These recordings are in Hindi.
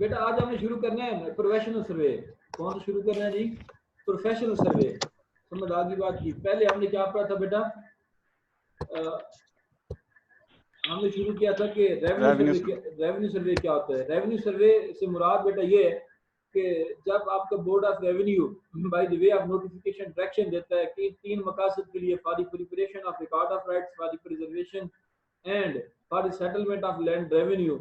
बेटा आज हमने शुरू करना है प्रोफेशनल सर्वे। कौन सा शुरू करना है जी? प्रोफेशनल सर्वे। समझ आ गई बात की। पहले हमने क्या पढ़ा था बेटा? हमने शुरू किया था कि रेवेन्यू सर्वे क्या होता है। रेवेन्यू सर्वे से मुराद बेटा ये है कि जब आपका board of revenue bye the way of notification direction देता है कि 3 मकासद के लिए for the preparation of record of rights, for the preservation and for the settlement of land revenue,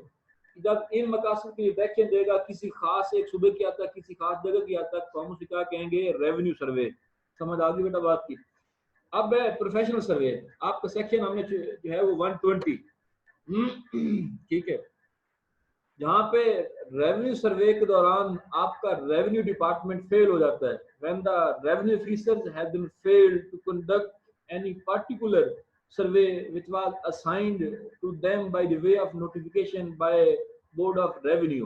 जब इन मकासद के लिए डायरेक्शन देगा किसी खास एक सूबे की आता किसी खास जगह की आता तो हम उसे क्या कहेंगे? रेवेन्यू सर्वे। समझ आ गई बेटा बात की। अब है प्रोफेशनल सर्वे। आपका सेक्शन हमने जो है वो 120 ठीक है, जहाँ पे रेवेन्यू सर्वे के दौरान आपका रेवेन्यू डिपार्टमेंट फेल हो जाता है। When the revenue officers have been failed to conduct any particular survey which was assigned to them by the way of notification by board of revenue.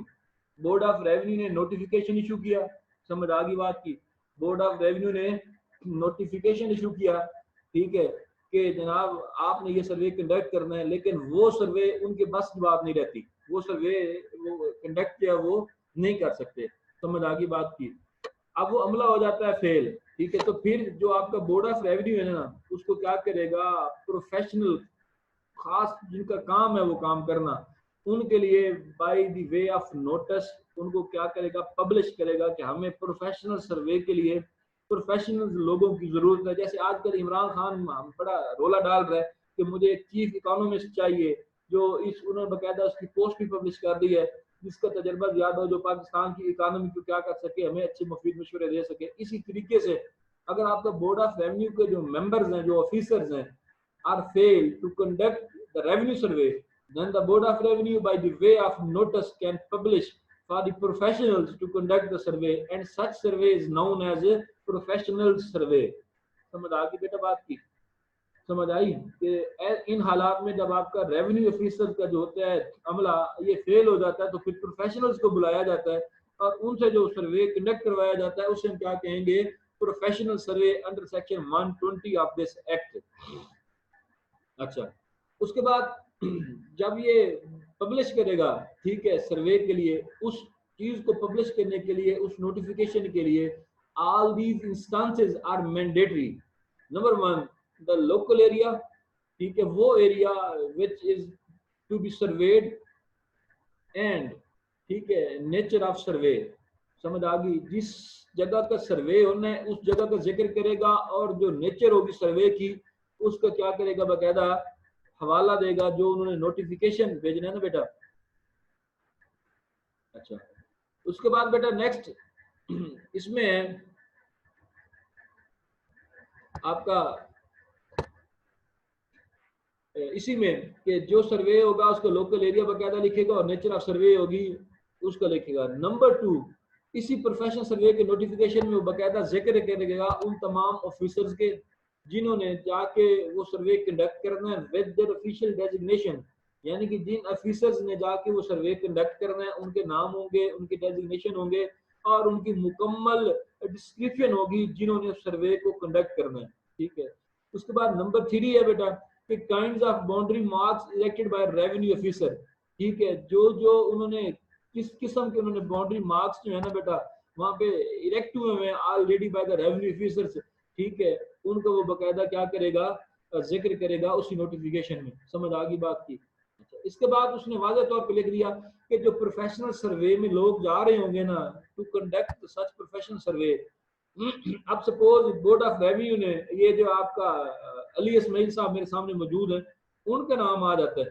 Board of revenue ने नोटिफिकेशन इशू किया। समझ आ गई बात की। बोर्ड ऑफ रेवेन्यू ने नोटिफिकेशन इशू किया, ठीक है, कि जनाब आपने ये सर्वे कंडक्ट करना है, लेकिन वो सर्वे उनके बस की बात नहीं रहती। वो सर्वे वो कंडक्ट किया वो नहीं कर सकते। समझ आ गई बात की। अब वो अमला हो जाता है फेल, ठीक है, तो फिर जो आपका बोर्ड ऑफ रेवेन्यू है ना, उसको क्या करेगा? प्रोफेशनल खास जिनका काम है वो काम करना, उनके लिए bye the way of notice उनको क्या करेगा? पब्लिश करेगा कि हमें प्रोफेशनल सर्वे के लिए प्रोफेशनल लोगों की जरूरत है। जैसे आजकल इमरान खान बड़ा रोला डाल रहा है कि मुझे एक चीफ इकोनॉमिस्ट चाहिए, जो उन्होंने बकायदा उसकी पोस्ट भी पब्लिश कर दी है, जिसका तजर्बा ज्यादा हो, जो पाकिस्तान की इकोनॉमी को क्या कर सके, हमें अच्छे मुफीद मशवरे दे सके। इसी तरीके से अगर आपका बोर्ड ऑफ रेवेन्यू के जो मेंबर्स हैं, जो ऑफिसर्स हैं, are failed to conduct the revenue survey, then the board of revenue by the way of notice can publish for the professionals to conduct the survey, and such survey is known as a professional survey। समझ आ गई बेटा बात की? समझ आई कि इन हालात में जब आपका रेवेन्यू ऑफिसर का जो होता है अमला ये फेल हो जाता है तो फिर प्रोफेशनल्स को बुलाया जाता है और उनसे जो सर्वे कंडक्ट करवाया जाता है उसे हम क्या कहेंगे? Professional survey under section 120 of this act. अच्छा, उसके बाद जब ये पब्लिश करेगा, ठीक है, सर्वे के लिए, उस चीज को पब्लिश करने के लिए, उस नोटिफिकेशन के लिए all these instances are mandatory. Number 1 the local area, ठीक है, वो area which is to be surveyed and, ठीक है, नेचर ऑफ सर्वे। समझ आ गई? जिस जगह का सर्वे होना है उस जगह का जिक्र करेगा और जो नेचर होगी सर्वे की उसका क्या करेगा? बकायदा हवाला देगा जो उन्होंने नोटिफिकेशन भेजना है ना बेटा। अच्छा, उसके बाद बेटा नेक्स्ट इसमें आपका इसी में कि जो सर्वे होगा उसका लोकल एरिया बकायदा लिखेगा और नेचर ऑफ सर्वे होगी उसका लिखेगा। नंबर 2, इसी प्रोफेशनल सर्वे के नोटिफिकेशन में वो बकायदा जिक्र करेगा उन तमाम ऑफिसर्स के जिन्होंने जाके वो सर्वे कंडक्ट करना है विद देयर ऑफिशियल डेजिग्नेशन, यानी कि जिन ऑफिसर्स ने जाके वो सर्वे कंडक्ट करना है उनके नाम होंगे, उनके डेजिग्नेशन होंगे और उनकी मुकम्मल डिस्क्रिप्शन होगी जिन्होंने सर्वे को कंडक्ट करना है, ठीक है। उसके बाद नंबर 3 है बेटा कि kinds of boundary marks elected by revenue officer, ठीक है, जो जो उन्होंने किस किस्म के उन्होंने बाउंड्री मार्क्स जो है ना बेटा वहाँ पे इरेक्ट हुए हैं already bye the revenue officers, ठीक है, उनका वो बकायदा क्या करेगा? जिक्र करेगा उसी नोटिफिकेशन में। समझ आ गई बात की? इसके बाद उसने वाज़ेह तौर पे लिख दिया कि जो प्रोफेशनल सर्वे में लोग जा रहे होंगे ना टू कंडक्ट सच प्रोफेशनल सर्वे, अब सपोज बोर्ड ऑफ रेवेन्यू ने ये जो आपका अली इस्माइल साहब मेरे सामने मौजूद है उनका नाम आ जाता है,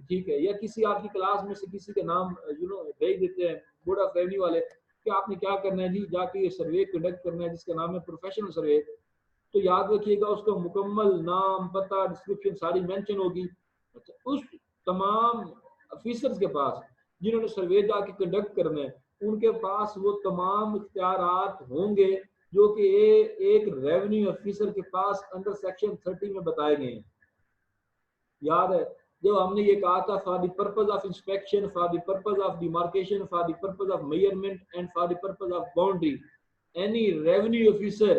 ठीक है, या किसी आपकी क्लास में से किसी का नाम भेज देते हैं बोर्ड ऑफ रेवेन्यू वाले कि आपने क्या करना है जी, जाके ये सर्वे कंडक्ट करना है जिसका नाम है प्रोफेशनल सर्वे। तो याद रखिएगा उसका मुकम्मल नाम, पता, डिस्क्रिप्शन सारी मेंशन होगी। अच्छा, उस तमाम ऑफिसर्स के पास जिन्होंने सर्वे जाके कंडक्ट करना है उनके पास वो तमाम इख्तियारात होंगे जो कि एक रेवेन्यू ऑफिसर के पास अंडर सेक्शन 30 में बताए गए हैं। याद है जो हमने ये कहा था for the purpose of inspection, for the purpose of demarcation, for the purpose of measurement and for the purpose of boundary, any revenue officer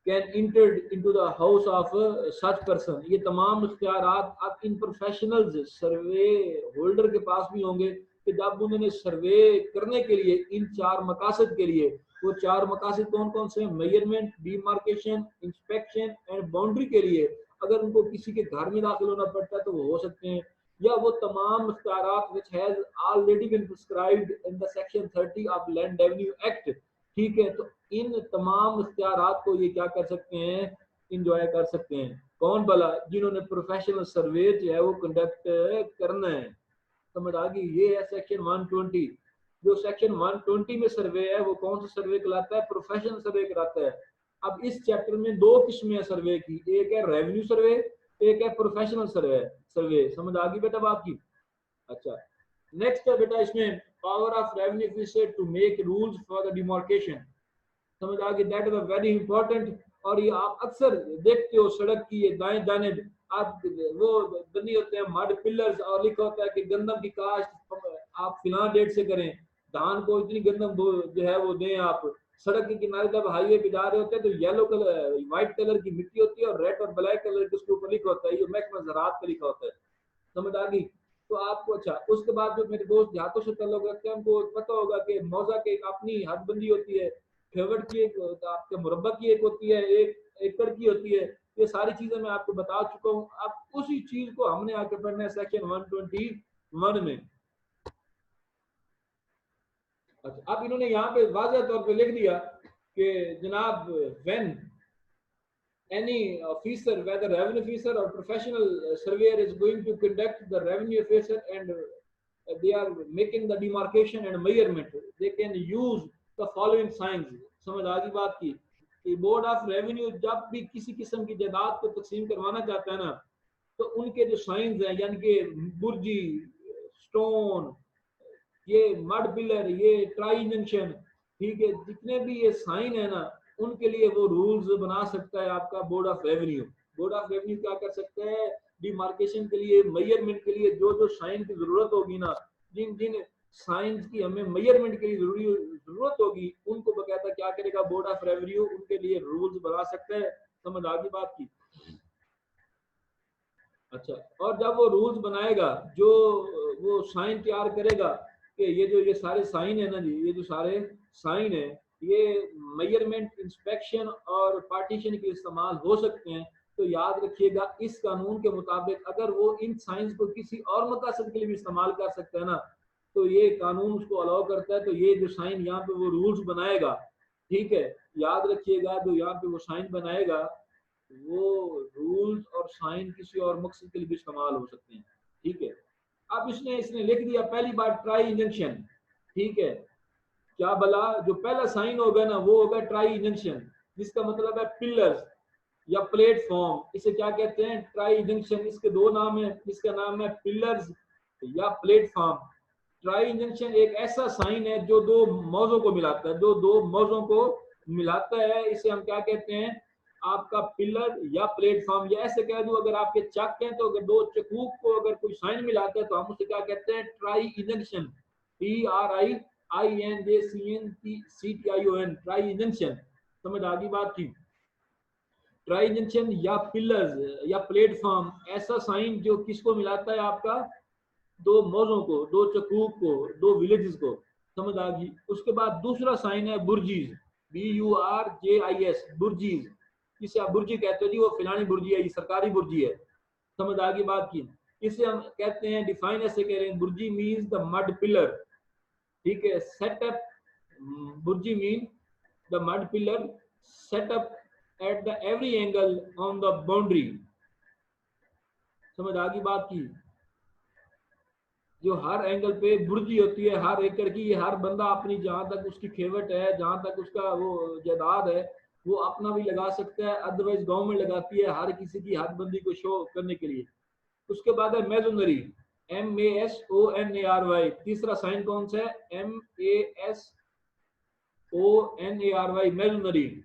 can inter into the house of such person. ये तमाम इख्तियारात अब इन प्रोफेशनल्स सर्वे होल्डर के पास भी होंगे कि जब उन्होंने सर्वे करने के लिए इन 4 मकासद के लिए, वो 4 मकासद कौन कौन से हैं? Measurement, demarcation, inspection and boundary के लिए अगर उनको किसी के घर में दाखिल होना पड़ता है तो वो हो सकते हैं, या वो तमाम इख्तियारात which has already been prescribed in the section 30 of Land Revenue Act, ठीक है, तो इन तमाम इख्तियारात को ये क्या कर सकते हैं? इंजॉय कर सकते हैं। कौन भला? जिन्होंने प्रोफेशनल सर्वे जो है वो कंडक्ट करना है। समझ आ गई? ये है सेक्शन 120। जो सेक्शन 120 में सर्वे है वो कौन सा सर्वे कहलाता है? प्रोफेशनल सर्वे कहलाता है। अब इस चैप्टर में 2 किस्में सर्वे की, एक है रेवेन्यू सर्वे, एक है प्रोफेशनल सर्वे। समझ आ गई बेटा बात की? अच्छा, नेक्स्ट है बेटा इसमें power of revenue officer to make rules for the demarcation. समझ आ गई? That is a very important. और ये आप अक्सर देखते हो सड़क की ये दाएं जानिब आप वो बनी होते हैं मड पिलर्स और लिखा होता है कि गंदम की काश्त आप फिलहाल डेट से करें, धान को इतनी गंदम जो है वो दें आप। सड़क के किनारे जब हाईवे पे जा रहे होते हैं तो येलो कलर व्हाइट कलर की मिट्टी होती है और रेड और ब्लैक कलर के उसके ऊपर लिखा होता है, ये मैक्सिमम ज़राअत का लिखा होता है। समझ आ गई? तो आपको अच्छा, उसके बाद जो मेरे दोस्त देहातों से ताल्लुक रखते हैं उनको पता होगा कि मौजा की एक अपनी हदबंदी होती है, फेवर्ड की एक, आपके मुरब्बा की एक होती है, एक एकड़ की होती है। ये सारी चीजें मैं आपको बता चुका हूँ। अब उसी चीज को हमने आके पढ़ना है सेक्शन 121 में। अच्छा, अब इन्होंने यहाँ पे वाज़ह तौर पे लिख दिया कि जनाब when any officer, whether revenue officer or professional surveyor is going to conduct the revenue officer and they are making the demarcation and measurement, they can use the following signs। समझ आ गई बात की? कि बोर्ड ऑफ रेवेन्यू जब भी किसी किस्म की जायदाद को तकसीम करवाना चाहता है ना, तो उनके जो साइंस हैं, यानी कि बुर्जी, स्टोन, ये मड पिलर, ये ट्राई जंक्शन, ठीक है, जितने भी ये साइन है ना, उनके लिए वो रूल्स बना सकता है आपका board of revenue. Board of revenue क्या कर सकते हैं? डिमार्केशन के लिए, मेजरमेंट के लिए जो जो साइन की जरूरत होगी ना, जिन जिन साइंस की हमें मेजरमेंट के लिए जरूरत होगी, उनको बकायदा क्या करेगा बोर्ड ऑफ रेवेन्यू, उनके लिए रूल्स बना सकता है। समझ आ गई बात की? अच्छा, और जब वो रूल्स बनाएगा, जो वो साइन तैयार करेगा कि ये सारे साइन है ना जी, ये जो सारे साइन है ये मेजरमेंट, इंस्पेक्शन और पार्टीशन के इस्तेमाल हो सकते हैं, तो याद रखिएगा इस कानून के मुताबिक अगर वो इन साइंस को किसी और मकसद के लिए भी इस्तेमाल कर सकता है ना, तो ये कानून उसको अलाउ करता है। तो ये जो साइन यहाँ पे वो रूल्स बनाएगा, ठीक है, याद रखिएगा जो यहाँ पे वो साइन बनाएगा वो रूल्स और साइन किसी और मकसद के लिए भी इस्तेमाल हो सकते हैं, ठीक है। अब इसने लिख दिया पहली बार ट्राई इंजंक्शन, ठीक है, क्या भला जो पहला साइन होगा ना वो होगा ट्राई इंजंक्शन, जिसका मतलब है पिलर्स या प्लेटफॉर्म। इसे क्या कहते हैं? Try injunction. इसके 2 नाम है, इसका नाम है पिलर्स या प्लेटफॉर्म। ट्राई इंजंक्शन एक ऐसा साइन है जो 2 मौजों को मिलाता है, जो 2 मौजों को मिलाता है, इसे हम क्या कहते हैं? आपका पिलर या प्लेटफॉर्म। या ऐसे कह दूं, अगर आपके चक हैं तो अगर 2 चकूक को अगर कोई साइन मिलाता है तो हम उसे क्या कहते हैं? Try injunction. TRIINJCNCTION, try injunction. समझ आ गई बात की? ट्राई इंजंक्शन या पिलर्स या प्लेटफॉर्म ऐसा साइन जो किसको मिलाता है? आपका 2 मौजों को, 2 चकूक को, 2 विलेजेस को। समझ आ गई? उसके बाद दूसरा साइन है बुर्जीज, BURJIS, बुर्जीज, जिसे आप बुर्जी कहते हो जी, वो फिलानी बुर्जी है, ये सरकारी बुर्जी है। समझ आ गई बात की? इसे हम कहते हैं, डिफाइन ऐसे कह रहे हैं, burji means the mud pillar, ठीक है, setup, burji mean the mud pillar setup at the every angle on the boundary. समझ आ गई बात की? जो हर एंगल पे बुर्जी होती है हर एकड़ की, ये हर बंदा अपनी जहां तक उसकी खेवट है, जहां तक उसका वो जायदाद है, वो अपना भी लगा सकता है, अदरवाइज गवर्नमेंट लगाती है हर किसी की हदबंदी को शो करने के लिए। उसके बाद है मेजोनरी, MASONARY। तीसरा साइन कौन सा है? MASONARY, मेजोनरी,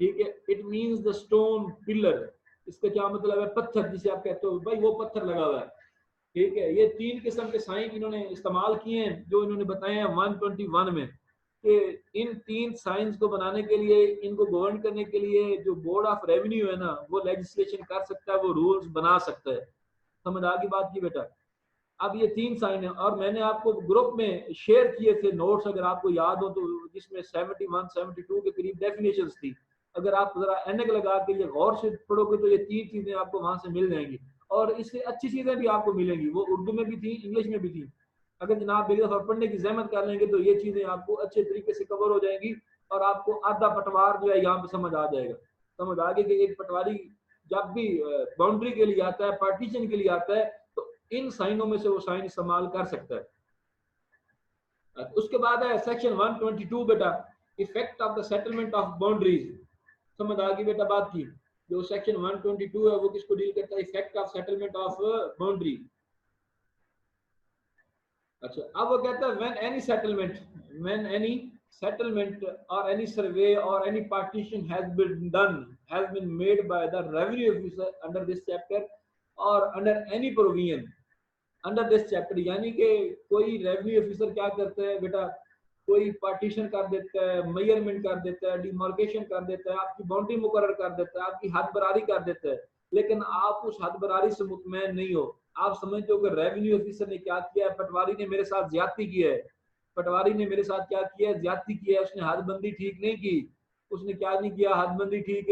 ठीक है। It means the stone pillar. इसका क्या मतलब है? पत्थर, जिसे आप कहते हो भाई वो पत्थर लगा हुआ है, ठीक है। ये 3 किस्म के साइन इन्होंने इस्तेमाल किए हैं जो इन्होंने बताए हैं 121 में, कि इन 3 साइंस को बनाने के लिए, इनको गवर्न करने के लिए जो बोर्ड ऑफ रेवेन्यू है ना, वो लेजिस्लेशन कर सकता है, वो रूल्स बना सकता है। समझ आ गई बात की बेटा? अब ये 3 साइन है और मैंने आपको ग्रुप में शेयर किए थे नोट्स, अगर आपको याद हो तो, जिसमें 71 72 के करीब डेफिनेशंस थी। अगर आप जरा एनक लगा के ये गौर से पढ़ोगे तो ये 3 चीजें आपको वहां से मिल जाएंगी और इससे अच्छी चीजें भी आपको मिलेंगी। वो उर्दू में भी थी, इंग्लिश में भी थी। अगर जनाब एक दफा पढ़ने की जहमत कर लेंगे तो ये चीजें आपको अच्छे तरीके से कवर हो जाएंगी और आपको आधा पटवार जो है यहाँ पे समझ आ जाएगा। समझ आ गई कि एक पटवारी जब भी बाउंड्री के लिए आता है, पार्टीशन के लिए आता है, तो इन साइनों में से वो साइन इस्तेमाल कर सकता है। उसके बाद है सेक्शन 122 बेटा, effect of the settlement of boundaries. समझ आ गई बेटा बात की। जो सेक्शन 122 है वो किसको डील करता है? Effect of settlement of boundary. अच्छा, अब वो कहता है when any settlement or any survey or any partition has been made by the revenue officer under this chapter or under any provision under this chapter, यानी कि कोई रेवेन्यू ऑफिसर क्या करता है बेटा, कोई पार्टीशन कर देता है, मेजरमेंट कर देता है, डिमार्केशन कर देता है, आपकी बाउंड्री मुकर्रर कर देता है, आपकी हद बरारी कर देता है, लेकिन आप उस हद बरारी से मुतमैन नहीं हो। आप समझते हो कि रेवेन्यू ऑफिसर ने क्या किया है, पटवारी ने मेरे साथ ज्यादती की है, पटवारी ने मेरे साथ क्या किया है, ज्यादती की है, उसने हदबंदी ठीक नहीं की, उसने क्या नहीं किया, हदबंदी ठीक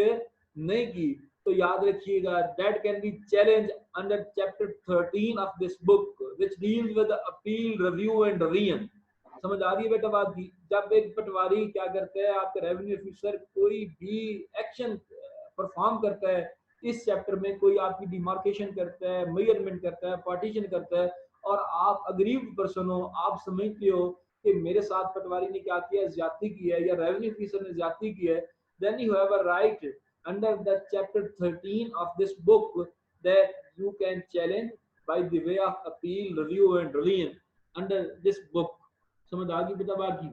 नहीं की। तो याद रखिएगा, that can be challenge under chapter 13 of this book which deals with appeal, review and revision. समझ आ रही है बेटा बात की? जब एक पटवारी क्या करता है, आपका रेवेन्यू ऑफिसर कोई भी एक्शन परफॉर्म करता है इस चैप्टर में, कोई आपकी डिमार्केशन करता है, मेजरमेंट करता है, पार्टीशन करता है, और आप अग्रीव्ड पर्सन हो, आप समझते हो कि मेरे साथ पटवारी ने क्या किया, ज्यादती की है या रेवेन्यू ऑफिसर ने ज्यादती की है, then you have a right under the chapter 13 of this book that you can challenge by the way of appeal, review and revision under this book. समझ आ गई बेटा बात की?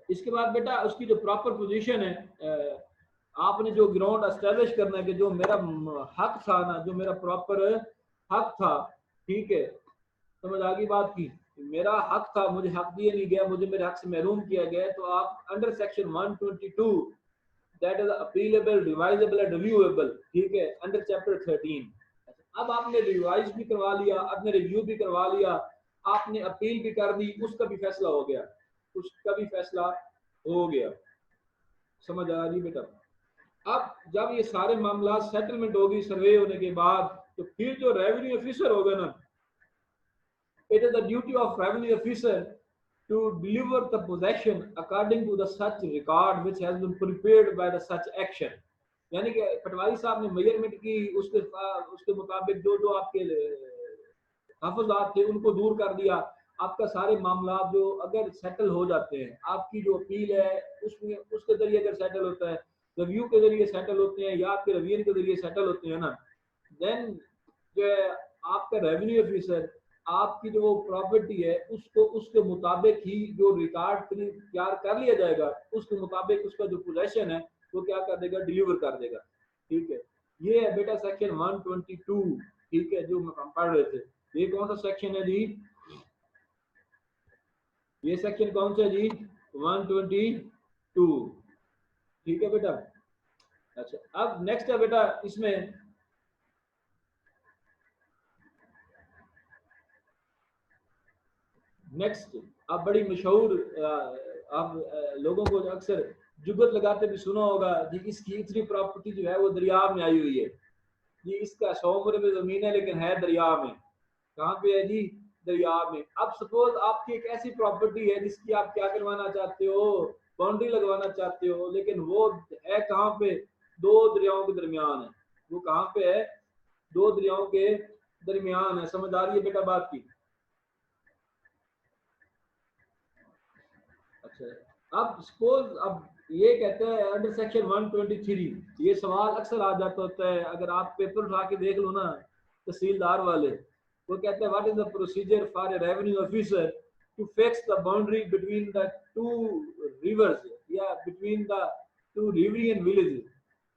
इसके बाद बेटा उसकी जो प्रॉपर पोजीशन है, आपने जो ग्राउंड एस्टेब्लिश करना है कि जो मेरा हक था ना, जो मेरा प्रॉपर हक था, ठीक है, समझ आ गई बात की? मेरा हक था, मुझे हक दिया नहीं गया, मुझे मेरे हक से महरूम किया गया, तो आप under section 122 that is appealable, revisable and reviewable, ठीक है, अंडर चैप्टर 13। अब आपने रिवाइज भी करवा लिया, आपने रिव्यू भी करवा लिया, आपने अपील भी कर दी, उसका भी फैसला हो गया, उसका भी फैसला हो गया। समझ आ रही बेटा? अब जब ये सारे मामला सेटलमेंट होगी सर्वे होने के बाद, तो फिर जो रेवेन्यू ऑफिसर होगा ना, it is the duty of revenue officer to deliver the possession according to the such record which has been prepared by the such action। यानी कि पटवारी साहब ने मेजरमेंट की, उसके मुताबिक जो जो आपके तहफुज़ात थे उनको दूर कर दिया। आपका सारे मामला जो अगर सेटल हो जाते हैं, आपकी जो अपील है उसमें उसके जरिए अगर सेटल होता है, रिव्यू के जरिए सेटल होते हैं या आपके रिवीजन के जरिए सेटल होते हैं ना, देन जो है आपका रेवेन्यू ऑफिसर आपकी जो वो प्रॉपर्टी है उसको उसके मुताबिक ही जो रिकॉर्ड तैयार कर लिया जाएगा, उसके मुताबिक उसका जो पोजेशन है वो क्या कर देगा, डिलीवर कर देगा। ठीक है, ये है बेटा सेक्शन 122, ठीक है, जो हम पढ़ रहे थे। ये कौन सा सेक्शन है जी? ये सेक्शन कौन सा है जी? 122, ठीक है बेटा। अच्छा, अब नेक्स्ट है बेटा इसमें नेक्स्ट, अब बड़ी मशहूर, आप लोगों को अक्सर जुगत लगाते भी सुना होगा जी, इसकी इतनी प्रॉपर्टी जो है वो दरिया में आई हुई है जी, इसका 100 रुपए जमीन है लेकिन है दरिया में। कहाँ पे है जी? दरिया में। अब सपोज आपकी एक ऐसी प्रॉपर्टी है जिसकी आप क्या करवाना चाहते हो, बाउंड्री लगवाना चाहते हो, लेकिन वो है कहाँ पे? दो दरियाओं के दरमियान है। वो कहाँ पे है? दो दरियाओं के दरमियान है। समझ आ रही है बेटा बात की? अच्छा, अब सपोज अब ये कहते हैं अंडर सेक्शन 123, ये सवाल अक्सर आ जाता होता है, अगर आप पेपर उठा के देख लो ना तहसीलदार वाले, वो कहते हैं what is the procedure for a revenue officer to fix the boundary between the two rivers या between the two riverine village.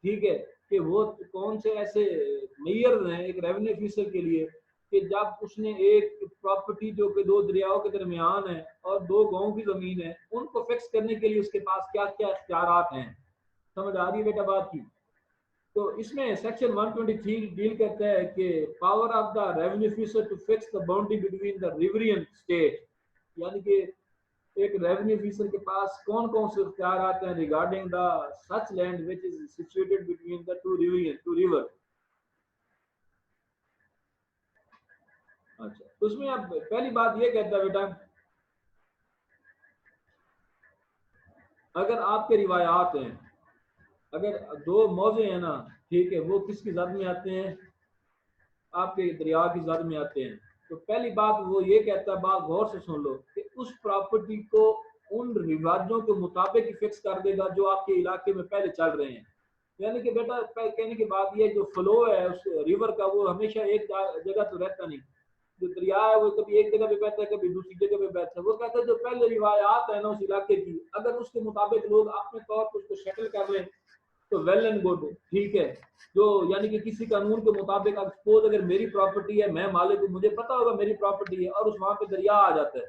ठीक है, कि वो कौन से ऐसे मेयर हैं एक रेवेन्यू ऑफिसर के लिए कि जब उसने एक प्रॉपर्टी जो कि दो दरियाओं के दरमियान है और दो गांव की जमीन है, उनको फिक्स करने के लिए उसके पास क्या क्या इख्तियारात हैं। समझ आ रही है बेटा बात की? तो इसमें सेक्शन 123 डील करता है कि power of the revenue officer to fix the boundary between the riverain state, यानी कि एक रेवेन्यू ऑफिसर के पास कौन कौन से इख्तियार आते हैं regarding the such land which is situated between the to river. अच्छा, तो उसमें अब पहली बात ये कहता है बेटा, अगर आपके रिवायात हैं, अगर दो मौजे हैं ना, ठीक है, वो किसकी जद में आते हैं, आपके दरिया की जद में आते हैं। तो पहली बात वो ये कहता है, बात गौर से सुन लो, कि उस प्रॉपर्टी को उन रिवाजों के मुताबिक ही फिक्स कर देगा जो आपके इलाके में पहले चल रहे हैं। यानी कि बेटा कहने की बात ये, जो फ्लो है उस रिवर का, वो हमेशा एक जगह तो रहता नहीं। जो दरिया है वो कभी एक जगह पे बहता है, कभी दूसरी जगह पे बहता है। वो कहता है जो पहले रिवायात है ना उस इलाके की, अगर उसके मुताबिक लोग अपने तौर पर उसको सेटल कर लें तो वेल एंड गुड, ठीक है। जो यानी कि किसी कानून के मुताबिक, सपोज अगर मेरी प्रॉपर्टी है, मैं मालिक हूँ, मुझे पता होगा मेरी प्रॉपर्टी है, और उस वहां पे दरिया आ जाता है,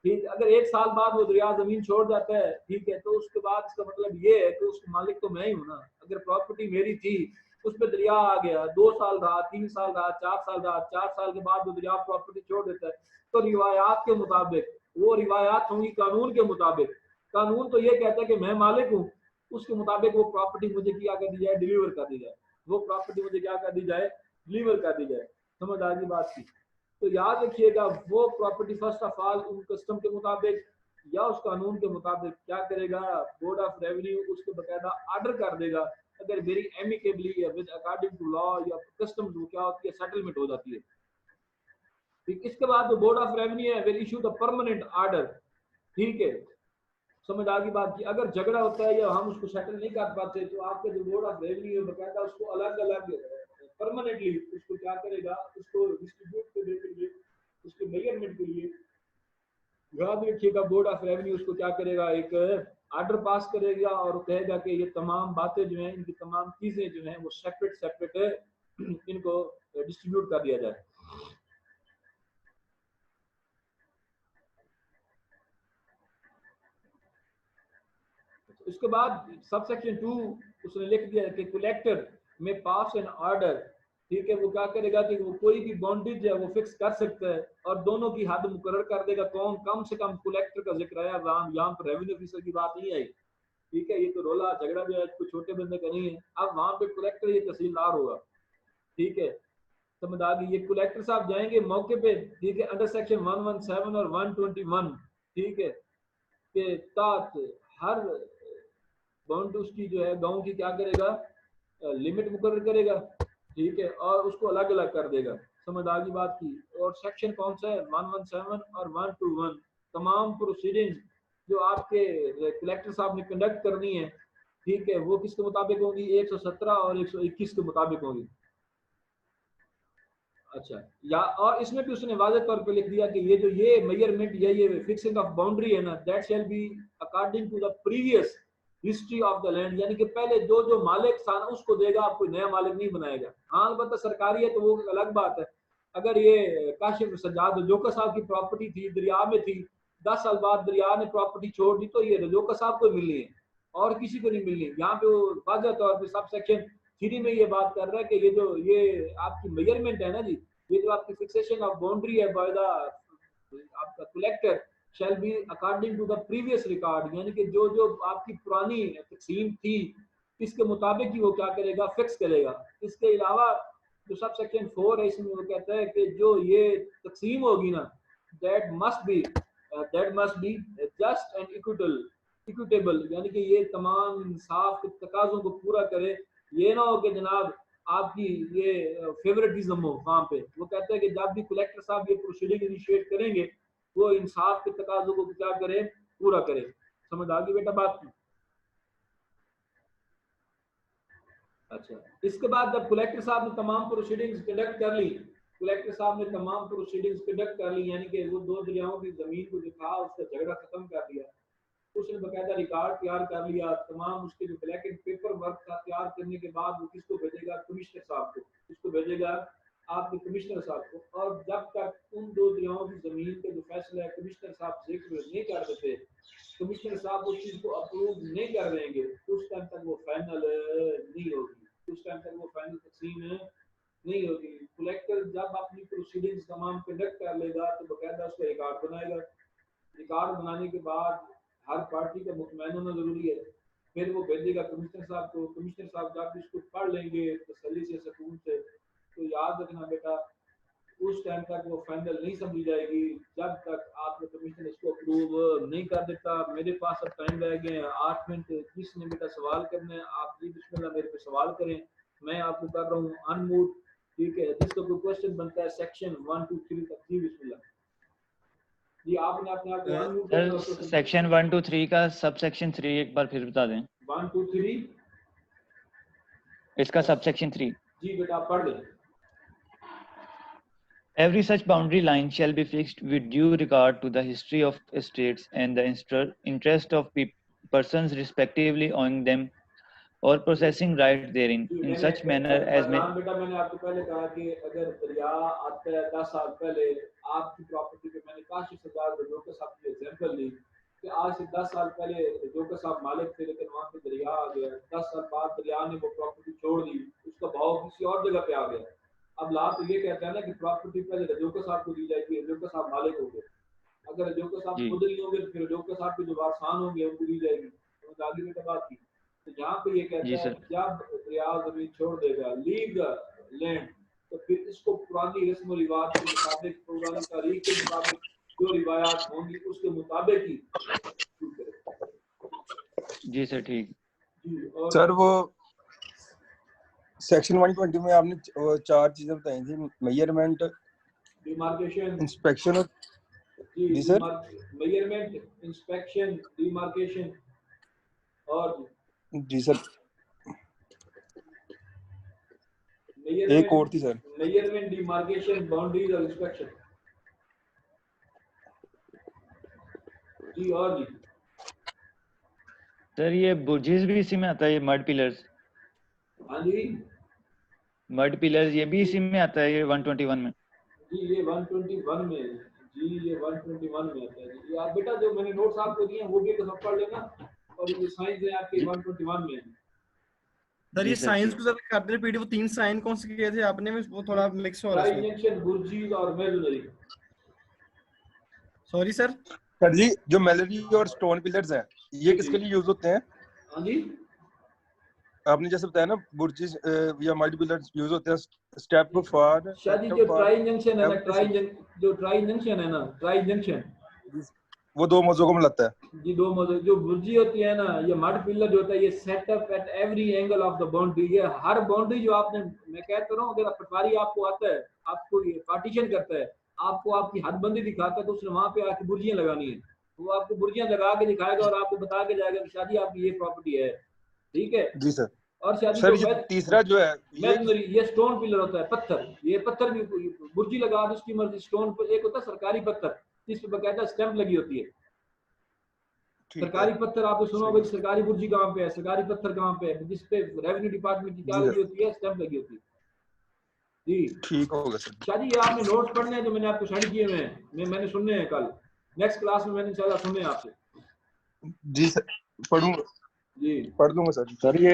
ठीक, अगर एक साल बाद वो दरिया जमीन छोड़ जाता है, ठीक है, तो उसके बाद इसका मतलब ये है कि उसका मालिक तो मैं ही हूँ ना। अगर प्रॉपर्टी मेरी थी, उस पर दरिया आ गया, 2 साल रहा, 3 साल रहा, 4 साल रहा, 4 साल के बाद वो दरिया प्रॉपर्टी छोड़ देता है, तो रिवायात के मुताबिक, वो रिवायात होंगी कानून के मुताबिक। कानून तो ये कहता है कि मैं मालिक हूँ, उसके मुताबिक वो प्रॉपर्टी मुझे क्या कर दी जाए, डिलीवर कर दी जाए। वो प्रॉपर्टी मुझे क्या कर दी जाए, डिलीवर कर दी जाए। समझ आ गई बात की? तो याद रखिएगा, वो प्रॉपर्टी फर्स्ट ऑफ ऑल उन कस्टम के मुताबिक या उस कानून के मुताबिक क्या करेगा, बोर्ड ऑफ रेवेन्यू उसको बकायदा ऑर्डर कर देगा। अगर वेरी एमिकेबली या विद अकॉर्डिंग टू लॉ या कस्टम्स वो क्या होती है, सेटलमेंट हो जाती है। ठीक, इसके बाद जो बोर्ड ऑफ रेवेन्यू है will issue the permanent order. ठीक है, समझ आ गई बात की? अगर झगड़ा होता है या हम उसको सेटल नहीं कर पाते, तो आपके जो बोर्ड ऑफ रेवेन्यू है बकायदा उसको अलग अलग परमानेंटली उसको क्या करेगा, उसको डिस्ट्रीब्यूट करने के लिए, उसके मेजरमेंट के लिए, याद रखिएगा, बोर्ड ऑफ रेवेन्यू उसको क्या करेगा, एक ऑर्डर पास करेगा और कहेगा कि ये तमाम बातें जो हैं, इनकी तमाम चीजें जो हैं वो सेपरेट सेपरेट इनको डिस्ट्रीब्यूट कर दिया जाए। उसके बाद सब सेक्शन 2 उसने लिख दिया कि कलेक्टर में पास एन ऑर्डर। ठीक है, वो क्या करेगा कि वो कोई भी बाउंड्रीज है वो फिक्स कर सकता है और दोनों की हद मुकर्रर कर देगा। कौन? कम से कम कलेक्टर का जिक्र आया, यहाँ पर रेवेन्यू ऑफिसर की बात नहीं आई। ठीक है, ये तो रोला झगड़ा जो है कोई छोटे बंदे का नहीं है। अब वहां पे कलेक्टर ये तहसीलदार होगा। ठीक है, समझ आ गई? ये कलेक्टर साहब जाएंगे मौके पे, ठीक है, अंडर सेक्शन 117 और 121, ठीक है, के तहत हर बाउंड उसकी जो है गांव की क्या करेगा, लिमिट मुकर्रर करेगा। ठीक है, और उसको अलग अलग कर देगा। समझ आ गई बात की? और सेक्शन कौन सा है? 117 और 121। तमाम प्रोसीडिंग्स जो आपके कलेक्टर साहब ने कंडक्ट करनी है, ठीक है, वो किसके मुताबिक होगी? 117 और 121 के मुताबिक होगी। अच्छा, या और इसमें भी उसने वाज़ेह तौर पे लिख दिया कि ये मेजरमेंट या ये फिक्सिंग ऑफ बाउंड्री है ना, that shall be according to the previous history of the land, यानी कि पहले जो जो मालिक था ना उसको देगा, आप कोई नया मालिक नहीं बनाएगा। हाँ, अलबत्ता सरकारी है तो वो अलग बात है। अगर ये काशिफ सज्जाद रजौका साहब की प्रॉपर्टी थी, दरिया में थी, 10 साल बाद दरिया ने प्रॉपर्टी छोड़ दी, तो ये रजौका साहब को मिलनी है और किसी को नहीं मिलनी। यहाँ पे वो वाज़ेह तौर पर सब सेक्शन 3 में ये बात कर रहा है कि ये आपकी मेजरमेंट है ना जी, ये जो आपकी फिक्सेशन ऑफ बाउंड्री है बाय द आपका collector shall be according to the previous record, यानी कि जो जो आपकी पुरानी तकसीम थी इसके मुताबिक ही वो क्या करेगा, फिक्स करेगा। इसके अलावा जो सब सेक्शन 4 है इसमें वो कहता है कि जो ये तकसीम होगी ना, that must be just and equitable, यानी कि ये तमाम इंसाफ के तकाजों को पूरा करे। ये ना हो कि जनाब आपकी ये फेवरेटिज्म हो वहां पे। वो कहते हैं कि जब भी कलेक्टर साहब ये प्रोसीडिंग इनिशिएट करेंगे, वो इंसाफ के तकाजों को क्या करे, पूरा करे। समझ आ गई बेटा बात की? अच्छा, इसके बाद जब कलेक्टर साहब ने तमाम प्रोसीडिंग्स कंडक्ट कर ली, कलेक्टर साहब ने तमाम प्रोसीडिंग्स कंडक्ट कर ली, यानी कि वो दो दरियाओं की जमीन को जो था उसका झगड़ा खत्म कर दिया, उसने बकायदा रिकॉर्ड तैयार कर लिया, तमाम उसके जो ब्लैक एंड पेपर वर्क था तैयार करने के बाद वो किसको भेजेगा? कमिश्नर साहब को। किसको भेजेगा? आपके कमिश्नर साहब को। और जब तक उन दो दरियाओं की जमीन का जो फैसला है कमिश्नर साहब जिक्र नहीं कर देते, कमिश्नर साहब उस चीज को अप्रूव नहीं कर देंगे, उस टाइम तक वो फाइनल नहीं होगी। उस टाइम तक वो फाइनल तकसीम नहीं होगी। कलेक्टर जब अपनी प्रोसीडिंग्स तमाम कंडक्ट कर लेगा तो बाकायदा उसका रिकॉर्ड बनाएगा। रिकॉर्ड बनाने के बाद हर पार्टी का मुतमईन होना जरूरी है, फिर वो भेजेगा कमिश्नर साहब को। कमिश्नर साहब जब इसको पढ़ लेंगे तसल्ली से, सुकून से, तो याद रखना बेटा उस टाइम तक वो फाइनल नहीं समझी जाएगी जब तक आपका कमिश्नर इसको अप्रूव नहीं कर देता। मेरे पास अब टाइम रह गए हैं 8 मिनट। जिसने बेटा सवाल करना है आप जी बिस्मिल्लाह मेरे पे सवाल करें, मैं आपको कर रहा हूँ अनम्यूट, ठीक है। जिसका कोई क्वेश्चन बनता है सेक्शन 1 2 3 तक, जी बिस्मिल्लाह जी। आपने अपने आप को अनम्यूट करना है। सर सेक्शन 1 2 3 का सब सेक्शन 3 एक बार फिर बता दें। 1 2 3 इसका सब सेक्शन 3 जी बेटा आप पढ़ लें। Every such boundary line shall be fixed with due regard to the history of estates and the interest of persons respectively owning them or possessing right therein, in such manner as may. बेटा मैंने आपको पहले कहा कि अगर दरिया आता है 10 साल पहले आपकी प्रॉपर्टी पे, मैंने काशिफ सरदार जोकर साहब की एग्जांपल ली कि आज से 10 साल पहले जोकर साहब मालिक थे, लेकिन वहाँ पे दरिया आ गया। 10 साल बाद दरिया ने वो प्रॉपर्टी छोड़ दी, उसका भाव किसी और जगह पे आ गया। अब ला तो ये कहता है ना कि प्रॉपर्टी पहले रजोकर साहब को दी जाएगी, रजोकर साहब मालिक होंगे। अगर रजोकर साहब खुद नहीं होंगे तो फिर रजोकर साहब के जो वारसान होंगे उनको दी जाएगी। तो आगे बेटा बात की तो यहाँ पे ये कहता है जब दरिया जमीन छोड़ देगा, लीव द लैंड, तो फिर इसको पुरानी रस्म रिवाज के मुताबिक, पुरानी तारीख के मुताबिक, जो रिवायात होंगी उसके मुताबिक ही। जी सर ठीक। सर वो सेक्शन 120 में आपने 4 चीजें बताई थी, मेजरमेंट, डिमार्केशन, इंस्पेक्शन। जी सर, मेजरमेंट, इंस्पेक्शन, डिमार्केशन और जी सर एक और थी सर, मेजरमेंट, डिमार्केशन, बाउंड्रीज और इंस्पेक्शन। जी और जी सर ये बुर्जेस भी इसी में आता है, ये मड पिलर्स। हाँ जी मड पिलर्स ये भी इसी में आता है, ये 121 में। जी ये 121 में जी, ये 121 में आता है जी। आप बेटा जो मैंने नोट्स आपको दिए हैं वो भी एक सब पढ़ लेना, और ये साइंस है आपके 121 में है। सर ये साइंस को जरा कर दे पीडी, वो 3 साइन कौन से किए थे आपने, वो थोड़ा मिक्स हो रहा है ट्राइजेक्शन, बुर्जीज और मेसनरी। सॉरी सर जी जो मेलरी और स्टोन पिलर्स हैं ये किसके लिए यूज होते हैं? हाँ जी आपने जैसे बताया ना बुर्जिस या मल्टी पिलर्स यूज होते हैं स्टेप फॉर शादी जो ट्राई जंक्शन है ना, जो ट्राई जंक्शन है ना, ट्राई जंक्शन वो 2 मौजों को मिलाता है जी। 2 मौजों, जो बुर्जी होती है ना, ये मड पिलर जो होता है ये setup at every angle of the boundary. ये हर बाउंड्री जो आपने, मैं कहता हूँ अगर पटवारी आपको आता है, आपको ये पार्टीशन करता है, आपको आपकी हदबंदी दिखाता है, तो उसने वहां पे आके बुर्जियां लगानी है, वो आपको बुर्जियां लगा के दिखाएगा और आपको बता के जाएगा कि शादी आपकी ये प्रॉपर्टी है, ठीक है जी सर। और शादी सर जो तीसरा जो है ये स्टोन पिलर होता है, पत्थर। ये पत्थर भी बुर्जी लगा दो उसकी मर्जी। स्टोन पर एक होता है सरकारी पत्थर जिस पे बकायदा स्टैंप लगी होती है, सरकारी पत्थर। आपने सुना होगा सरकारी बुर्जी कहाँ पे है, सरकारी पत्थर कहाँ पे है, जिस पे रेवेन्यू डिपार्टमेंट की क्या लगी होती है, स्टैंप लगी होती है जी। ठीक होगा सर। शादी ये आपने नोट्स पढ़ने हैं जो मैंने आपको सेंड किए हुए हैं, मैंने सुनने हैं कल नेक्स्ट क्लास में, मैंने इंशाल्लाह सुनने हैं आपसे। जी सर पढ़ूंगा जी, पढ़ दूंगा सर। सर ये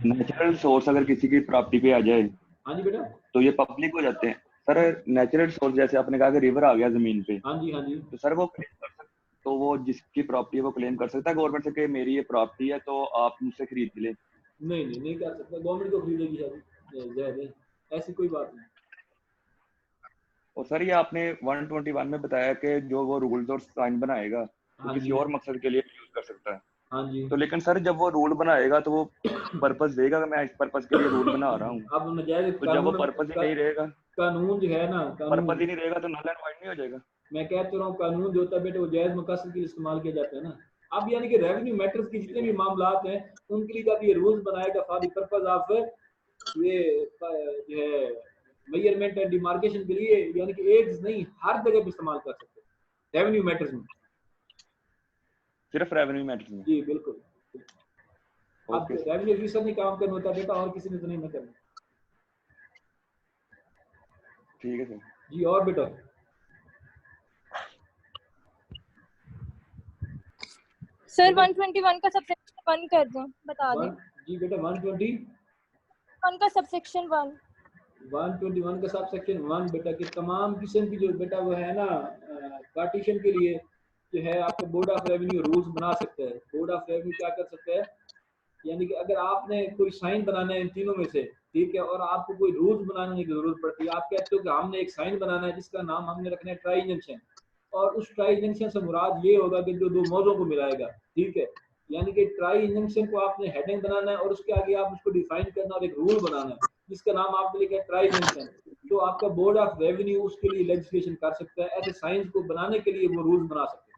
नेचुरल सोर्स अगर किसी की प्रॉपर्टी पे आ जाए, हाँ जी बेटा, तो ये पब्लिक हो जाते हैं। सर नेचुरल सोर्स जैसे आपने कहा कि रिवर आ गया जमीन पे, हाँ जी हाँ जी, तो सर वो क्लेम कर सकता, तो वो जिसकी प्रॉपर्टी है वो क्लेम कर सकता है गवर्नमेंट से कि मेरी ये प्रॉपर्टी है तो आप मुझसे खरीद ले? नहीं कर सकता, गवर्नमेंट को खरीदेगी शादी, ऐसी कोई बात नहीं। और सर ये आपने 121 में बताया कि जो वो रूल्स और साइन बनाएगा तो किसी और मकसद के लिए यूज कर सकता है। हाँ जी, तो लेकिन सर जब वो रूल बनाएगा तो वो पर्पस देगा कि मैं इस पर्पस के लिए रूल बना रहा हूँ। अब नजायज तो जब वो पर्पस ही नहीं रहेगा, कानून जो है ना, पर्पस ही नहीं रहेगा तो नल एंड वाइड नहीं हो जाएगा। मैं कहता हूँ कानून जो होता है बेटे वो जायज मकसद के लिए इस्तेमाल किया जाता है ना। अब यानी कि रेवेन्यू मैटर्स के जितने भी मामलात हैं उनके लिए जब ये रूल्स बनाएगा फॉर द पर्पस ऑफ ये जो है मेजरमेंट एंड डिमार्केशन के लिए, यानी कि एड्स नहीं हर जगह पे इस्तेमाल कर सकते हैं रेवेन्यू मैटर्स में, सिर्फ रेवेन्यू मैटर्स में। जी बिल्कुल। अब रेवेन्यू ऑफिसर ने काम करना होता है बेटा, और किसी ने तो नहीं करना। ठीक है सर जी। और बेटा सर 121 का सबसे 1 कर दें, बता दें। जी बेटा 120 1 का सबसेक्शन 1। 121 का सब सेक्शन 1 बेटा कि तमाम किस्म की जो बेटा वो है ना पार्टीशन के लिए जो है आपको बोर्ड ऑफ रेवेन्यू रूल्स बना सकता है। बोर्ड ऑफ रेवेन्यू क्या कर सकता है, यानी कि अगर आपने कोई साइन बनाना है इन तीनों में से, ठीक है, और आपको कोई रूल्स बनाने की जरूरत पड़ती है, आप कहते हो कि हमने एक साइन बनाना है जिसका नाम हमने रखना है ट्राई जंक्शन, और उस ट्राई जंक्शन से मुराद ये होगा कि जो दो मौजों को मिलाएगा, ठीक है, यानी कि ट्राई जंक्शन को आपने हेडिंग बनाना है और उसके आगे आप उसको डिफाइन करना और एक रूल बनाना है जिसका नाम आपने लिखा है ट्राई जंक्शन। तो आपका बोर्ड ऑफ रेवेन्यू उसके लिए लेजिस्लेशन कर सकता है, ऐसे साइंस को बनाने के लिए वो रूल्स बना सकते हैं।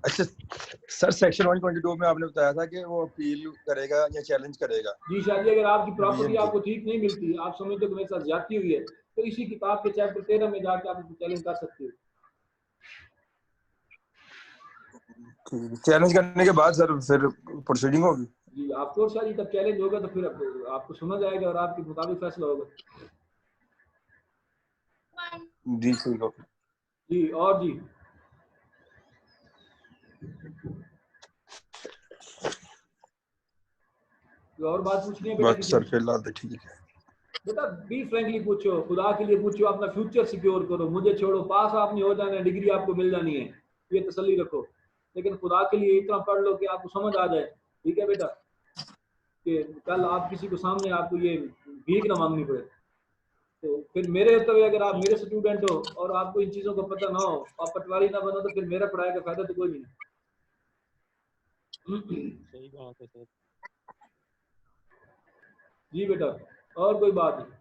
अच्छा सर, सेक्शन 122 में आपने बताया था कि वो अपील करेगा या चैलेंज करेगा। जी शादी, अगर आपकी प्रॉपर्टी आपको ठीक नहीं मिलती, आप समझते हो कि मेरे साथ ज्यादती हुई है, तो इसी किताब के चैप्टर 13 में जाके आप चैलेंज कर सकते हो। चैलेंज करने के बाद सर फिर प्रोसीडिंग होगी। जी आपको शादी तब चैलेंज होगा तो फिर आपको सुना जाएगा और आपके मुताबिक फैसला होगा। जी सही हो। जी और जी और बात पूछनी है बेटा? बस सर फिलहाल तो ठीक है बेटा, बी फ्रैंकली पूछो, खुदा के लिए पूछो, अपना फ्यूचर सिक्योर करो, मुझे छोड़ो, पास आप नहीं हो जाना है, डिग्री आपको मिल जानी है, ये तसल्ली रखो, लेकिन खुदा के लिए इतना पढ़ लो कि आपको समझ आ जाए, ठीक है बेटा, कि कल आप किसी को सामने आपको ये भीख ना मांगनी पड़े। तो फिर मेरे होते हुए अगर आप मेरे स्टूडेंट हो और आपको इन चीजों का पता ना हो, आप पटवारी ना बनो, तो फिर मेरा पढ़ाई का फायदा तो कोई नहीं। सही बात है सर। जी बेटा, और कोई बात नहीं?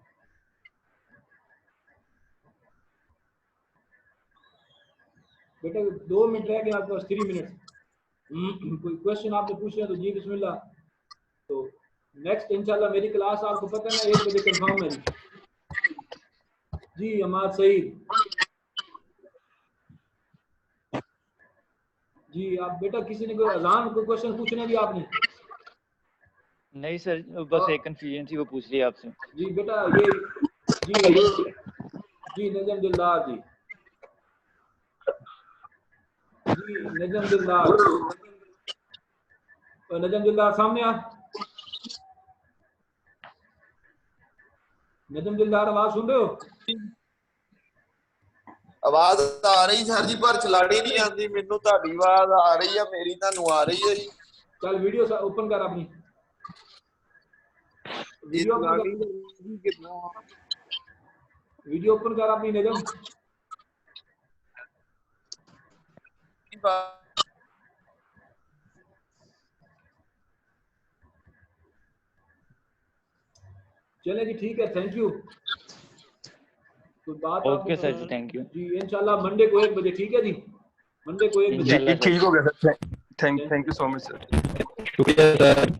बेटा 2 मिनट रह गए आपके पास, 3 मिनट। कोई क्वेश्चन आपने पूछे हैं तो जी बिस्मिल्लाह। तो नेक्स्ट इंशाल्लाह मेरी क्लास आपको पता है ना 1 बजे कंफर्म है जी। अमाद सईद जी, आप बेटा किसी ने कोई अजान कोई क्वेश्चन पूछने दिया आपने? नहीं सर, बस एक कंफ्यूजन थी वो पूछ लिया आपसे। जी बेटा ये जी नजम दिलदार जी, जी नजम दिलदार, तो नजम दिलदार सामने आ। नजम दिलदार आवाज सुन रहे हो? आवाज आ रही सर जी, पर चलानी नहीं आती मेनू। ਤੁਹਾਡੀ आवाज आ रही है, मेरी ਤੁਹਾਨੂੰ आ रही है जी। चल वीडियो ओपन कर अपनी, वीडियो ओपन कर अपनी नजम। चले जी ठीक है, थैंक यू। तो बात okay sir ji, thank you ji. इंशाल्लाह मंडे को 1 बजे, ठीक है जी, मंडे को 1 बजे। जी ठीक हो गया sir. Thank you so much sir. शुक्रिया सर।